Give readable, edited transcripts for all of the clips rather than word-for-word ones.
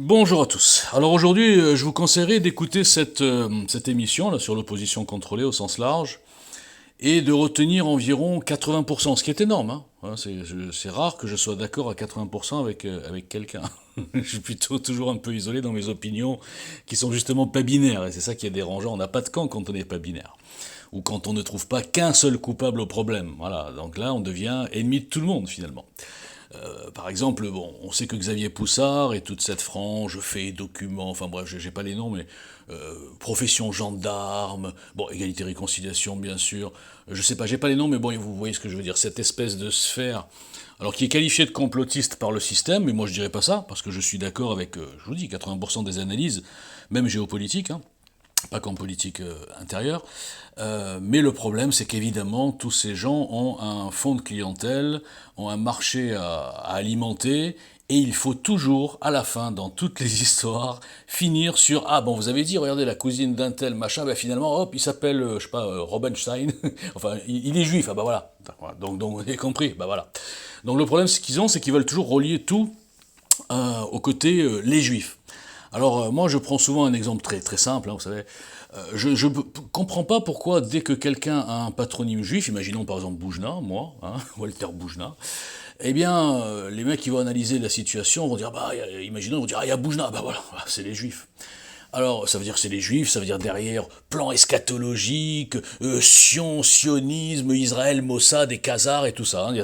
Bonjour à tous. Alors aujourd'hui, je vous conseillerais d'écouter cette émission là sur l'opposition contrôlée au sens large et de retenir environ 80%, ce qui est énorme. C'est rare que je sois d'accord à 80% avec quelqu'un. Je suis plutôt toujours un peu isolé dans mes opinions qui sont justement pas binaires et c'est ça qui est dérangeant. On n'a pas de camp quand on n'est pas binaire ou quand on ne trouve pas qu'un seul coupable au problème. Voilà, donc là on devient ennemi de tout le monde finalement. Par exemple, bon, on sait que Xavier Poussard et toute cette frange fait documents, enfin bref, j'ai pas les noms, mais profession gendarme, bon, égalité réconciliation bien sûr, je sais pas, j'ai pas les noms, mais bon, vous voyez ce que je veux dire, cette espèce de sphère, alors qui est qualifiée de complotiste par le système, mais moi je dirais pas ça, parce que je suis d'accord avec, je vous dis, 80% des analyses, même géopolitiques, hein, pas qu'en politique intérieure. Mais le problème, c'est qu'évidemment, tous ces gens ont un fonds de clientèle, ont un marché à alimenter, et il faut toujours, à la fin, dans toutes les histoires, finir sur «Ah bon, vous avez dit, regardez, la cousine d'un tel, machin, ben finalement, hop, il s'appelle, je sais pas, Robenstein, enfin, il est juif, ah bah voilà. Donc, vous avez compris, bah voilà. Donc le problème, ce qu'ils ont, c'est qu'ils veulent toujours relier tout au côté les juifs. Alors moi je prends souvent un exemple très très simple, hein, vous savez. Je comprends pas pourquoi dès que quelqu'un a un patronyme juif, imaginons par exemple Boujna, moi, hein, Walter Boujna, eh bien les mecs qui vont analyser la situation vont dire bah imaginons ils vont dire ah il y a Boujna, bah voilà, c'est les juifs. Alors, ça veut dire que c'est les juifs, ça veut dire derrière plan eschatologique, sionisme, Israël, Mossad et Khazars et tout ça. Hein.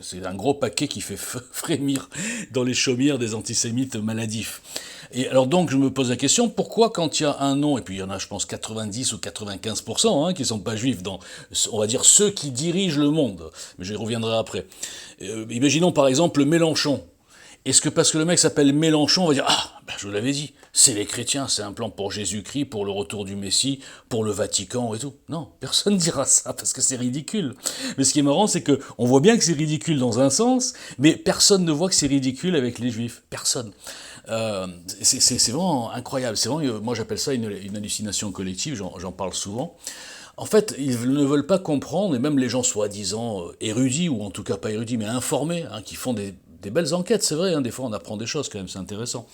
C'est un gros paquet qui fait frémir dans les chaumières des antisémites maladifs. Et alors donc je me pose la question, pourquoi quand il y a un nom, et puis il y en a je pense 90 ou 95% hein, qui sont pas juifs, dans, on va dire ceux qui dirigent le monde, mais j'y reviendrai après. Imaginons par exemple Mélenchon. Est-ce que parce que le mec s'appelle Mélenchon, on va dire ah, ben je vous l'avais dit, c'est les chrétiens, c'est un plan pour Jésus-Christ, pour le retour du Messie, pour le Vatican et tout. Non, personne dira ça parce que c'est ridicule. Mais ce qui est marrant, c'est que on voit bien que c'est ridicule dans un sens, mais personne ne voit que c'est ridicule avec les Juifs. Personne. C'est vraiment incroyable. C'est vraiment, moi j'appelle ça une hallucination collective. J'en parle souvent. En fait, ils ne veulent pas comprendre, et même les gens soi-disant érudits, ou en tout cas pas érudits, mais informés, hein, qui font des belles enquêtes, c'est vrai, hein, des fois on apprend des choses quand même, c'est intéressant.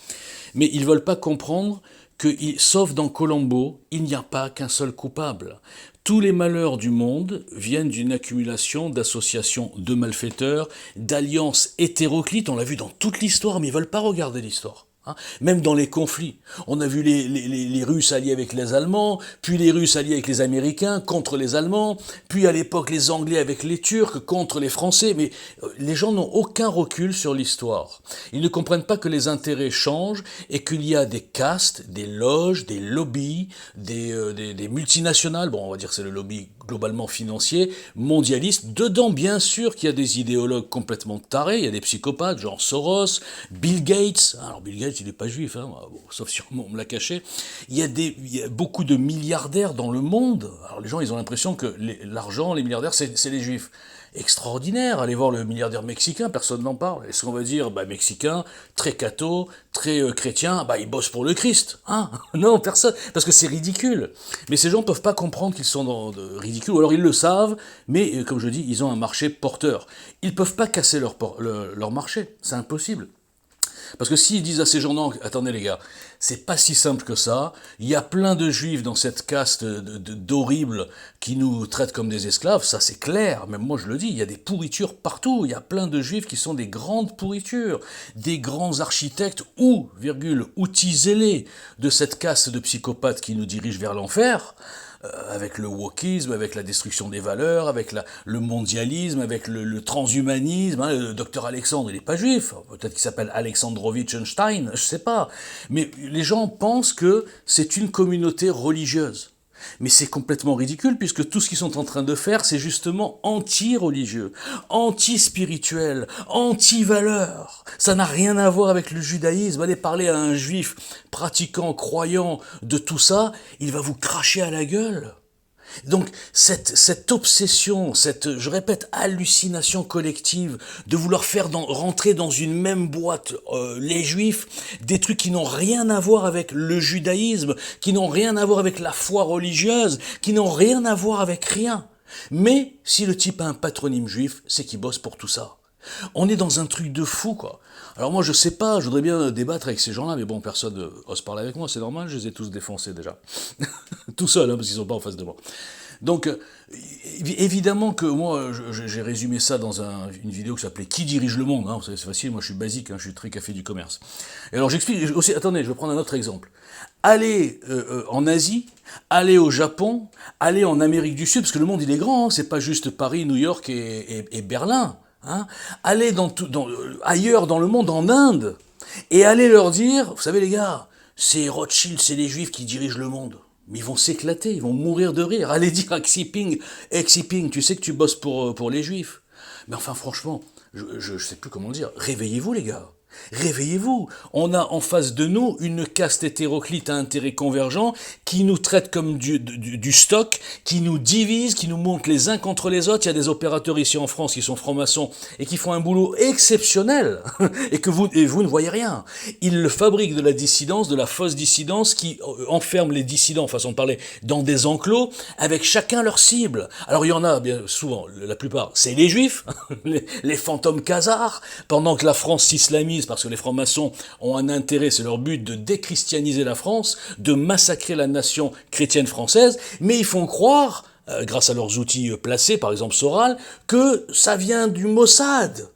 Mais ils ne veulent pas comprendre que, sauf dans Colombo, il n'y a pas qu'un seul coupable. Tous les malheurs du monde viennent d'une accumulation d'associations de malfaiteurs, d'alliances hétéroclites, on l'a vu dans toute l'histoire, mais ils ne veulent pas regarder l'histoire. Hein, même dans les conflits. On a vu les Russes alliés avec les Allemands, puis les Russes alliés avec les Américains contre les Allemands, puis à l'époque les Anglais avec les Turcs contre les Français, mais les gens n'ont aucun recul sur l'histoire. Ils ne comprennent pas que les intérêts changent et qu'il y a des castes, des loges, des lobbies, des multinationales, bon on va dire que c'est le lobby globalement financier, mondialiste. Dedans, bien sûr qu'il y a des idéologues complètement tarés, il y a des psychopathes, genre Soros, Bill Gates. Alors Bill Gates, il n'est pas juif, hein, bon, sauf si on me l'a caché. Il y a beaucoup de milliardaires dans le monde. Alors les gens, ils ont l'impression que l'argent, les milliardaires, c'est les juifs. Extraordinaire, allez voir le milliardaire mexicain, personne n'en parle. Est-ce qu'on va dire, bah mexicain, très catho, très chrétien, bah il bosse pour le Christ, hein? Non, personne, parce que c'est ridicule. Mais ces gens ne peuvent pas comprendre qu'ils sont dans ridicule, ou alors ils le savent, mais comme je dis, ils ont un marché porteur. Ils ne peuvent pas casser leur marché, c'est impossible. Parce que s'ils disent à ces gens, non, attendez les gars, c'est pas si simple que ça, il y a plein de juifs dans cette caste d'horribles qui nous traitent comme des esclaves, ça c'est clair, même moi je le dis, il y a des pourritures partout, il y a plein de juifs qui sont des grandes pourritures, des grands architectes ou, virgule, outils zélés de cette caste de psychopathes qui nous dirigent vers l'enfer, avec le wokisme, avec la destruction des valeurs, avec le mondialisme, avec le transhumanisme. Hein, le docteur Alexandre, il n'est pas juif, peut-être qu'il s'appelle Alexandrovitch Einstein, je sais pas. Mais les gens pensent que c'est une communauté religieuse. Mais c'est complètement ridicule puisque tout ce qu'ils sont en train de faire, c'est justement anti-religieux, anti-spirituel, anti-valeur. Ça n'a rien à voir avec le judaïsme. Allez parler à un juif pratiquant, croyant de tout ça, il va vous cracher à la gueule. Donc cette obsession, cette, je répète, hallucination collective de vouloir faire rentrer dans une même boîte les juifs, des trucs qui n'ont rien à voir avec le judaïsme, qui n'ont rien à voir avec la foi religieuse, qui n'ont rien à voir avec rien. Mais si le type a un patronyme juif, c'est qu'il bosse pour tout ça. On est dans un truc de fou, quoi. Alors moi, je sais pas, je voudrais bien débattre avec ces gens-là, mais bon, personne ose parler avec moi, c'est normal, je les ai tous défoncés déjà. Tout seul, hein, parce qu'ils sont pas en face de moi. Donc, évidemment que moi, j'ai résumé ça dans une vidéo qui s'appelait Qui dirige le monde, hein, c'est facile, moi je suis basique, hein, je suis très café du commerce. Et alors j'explique aussi, attendez, je vais prendre un autre exemple. Allez en Asie, allez au Japon, allez en Amérique du Sud, parce que le monde il est grand, hein, c'est pas juste Paris, New York et Berlin. Hein. Allez ailleurs dans le monde, en Inde, et allez leur dire, vous savez les gars, c'est Rothschild, c'est les Juifs qui dirigent le monde. Mais ils vont s'éclater, ils vont mourir de rire. Allez dire à Xi Jinping, tu sais que tu bosses pour les Juifs. Mais enfin franchement, je sais plus comment le dire, réveillez-vous les gars. Réveillez-vous. On a en face de nous une caste hétéroclite à intérêts convergents qui nous traite comme du stock, qui nous divise, qui nous monte les uns contre les autres. Il y a des opérateurs ici en France qui sont francs-maçons et qui font un boulot exceptionnel et que vous ne voyez rien. Ils fabriquent de la dissidence, de la fausse dissidence qui enferme les dissidents, façon de parler, dans des enclos avec chacun leur cible. Alors il y en a, bien souvent, la plupart, c'est les juifs, les fantômes khazars, pendant que la France s'islamise parce que les francs-maçons ont un intérêt, c'est leur but de déchristianiser la France, de massacrer la nation chrétienne française, mais ils font croire, grâce à leurs outils placés, par exemple Soral, que ça vient du Mossad.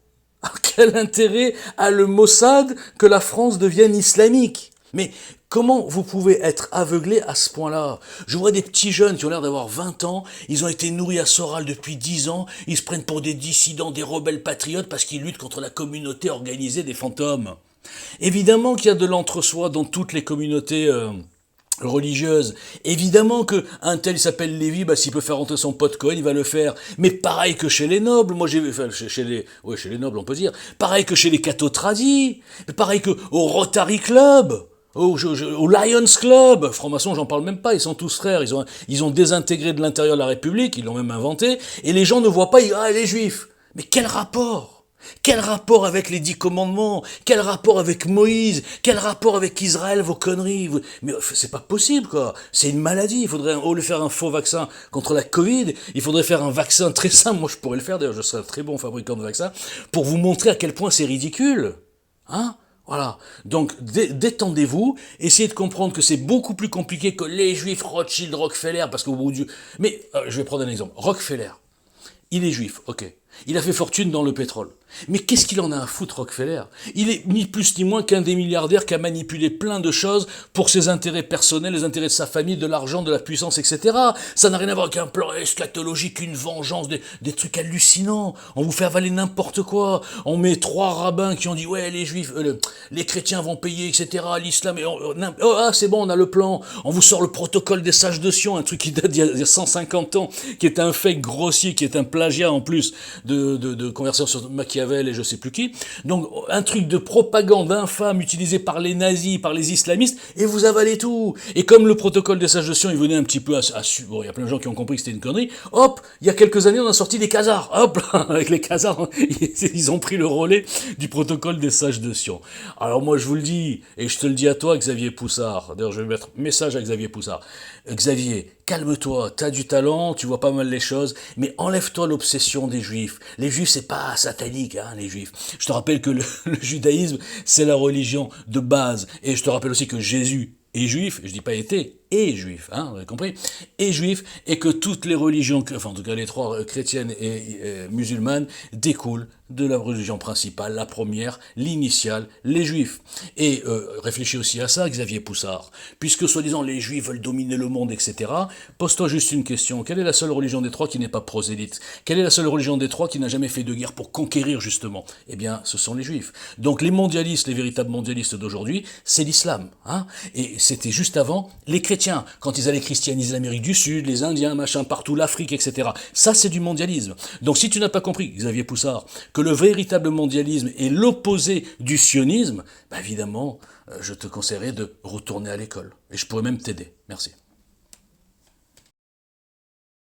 Quel intérêt a le Mossad que la France devienne islamique? Mais comment vous pouvez être aveuglé à ce point-là? Je vois des petits jeunes qui ont l'air d'avoir 20 ans, ils ont été nourris à Soral depuis 10 ans, ils se prennent pour des dissidents, des rebelles patriotes parce qu'ils luttent contre la communauté organisée des fantômes. Évidemment qu'il y a de l'entre-soi dans toutes les communautés religieuse. Évidemment que un tel s'appelle Lévi, bah s'il peut faire rentrer son pote Cohen, il va le faire. Mais pareil que chez les nobles, moi j'ai enfin chez les nobles on peut dire, pareil que chez les cathos tradis, pareil que au Rotary Club. Au Lions Club, francs-maçons, j'en parle même pas, ils sont tous frères, ils ont désintégré de l'intérieur de la République, ils l'ont même inventé, et les gens ne voient pas, les juifs. Mais quel rapport? Quel rapport avec les 10 commandements? Quel rapport avec Moïse? Quel rapport avec Israël, vos conneries? Mais c'est pas possible, quoi. C'est une maladie. Il faudrait, au lieu de faire un faux vaccin contre la Covid, il faudrait faire un vaccin très simple. Moi, je pourrais le faire, d'ailleurs, je serais un très bon fabricant de vaccins, pour vous montrer à quel point c'est ridicule. Hein? Voilà. Donc, détendez-vous, essayez de comprendre que c'est beaucoup plus compliqué que les Juifs, Rothschild, Rockefeller, parce qu'au bout du... Mais, je vais prendre un exemple. Rockefeller. Il est juif, ok. Il a fait fortune dans le pétrole. Mais qu'est-ce qu'il en a à foutre, Rockefeller? Il est ni plus ni moins qu'un des milliardaires qui a manipulé plein de choses pour ses intérêts personnels, les intérêts de sa famille, de l'argent, de la puissance, etc. Ça n'a rien à voir avec un plan eschatologique, une vengeance, des trucs hallucinants. On vous fait avaler n'importe quoi. On met 3 rabbins qui ont dit, ouais, les juifs, les chrétiens vont payer, etc. L'islam, c'est bon, on a le plan. On vous sort le protocole des sages de Sion, un truc qui date d'il y a 150 ans, qui est un fake grossier, qui est un plagiat en plus de conversation sur Machiavel et je sais plus qui. Donc, un truc de propagande infâme utilisé par les nazis, par les islamistes, et vous avalez tout. Et comme le protocole des sages de Sion, il venait un petit peu bon, il y a plein de gens qui ont compris que c'était une connerie, hop, il y a quelques années, on a sorti les khazars. Hop, avec les khazars, ils ont pris le relais du protocole des sages de Sion. Alors moi, je vous le dis, et je te le dis à toi, Xavier Poussard. D'ailleurs, je vais mettre message à Xavier Poussard. Xavier, calme-toi, t'as du talent, tu vois pas mal les choses, mais enlève-toi l'obsession des juifs. Les juifs, c'est pas satanique, hein, les juifs. Je te rappelle que le judaïsme, c'est la religion de base. Et je te rappelle aussi que Jésus est juif, je dis pas était, est juif, hein, vous avez compris, est juif, et que toutes les religions, enfin en tout cas les 3 chrétiennes et musulmanes, découlent de la religion principale, la première, l'initiale, les juifs. Et réfléchis aussi à ça, Xavier Poussard, puisque soi-disant les juifs veulent dominer le monde, etc., pose-toi juste une question, quelle est la seule religion des 3 qui n'est pas prosélyte? Quelle est la seule religion des 3 qui n'a jamais fait de guerre pour conquérir, justement? Eh bien, ce sont les juifs. Donc les mondialistes, les véritables mondialistes d'aujourd'hui, c'est l'islam, hein, et c'était juste avant les chrétiens, quand ils allaient christianiser l'Amérique du Sud, les Indiens, machin, partout, l'Afrique, etc. Ça, c'est du mondialisme. Donc si tu n'as pas compris, Xavier Poussard, que le véritable mondialisme est l'opposé du sionisme, bah évidemment, je te conseillerais de retourner à l'école. Et je pourrais même t'aider. Merci.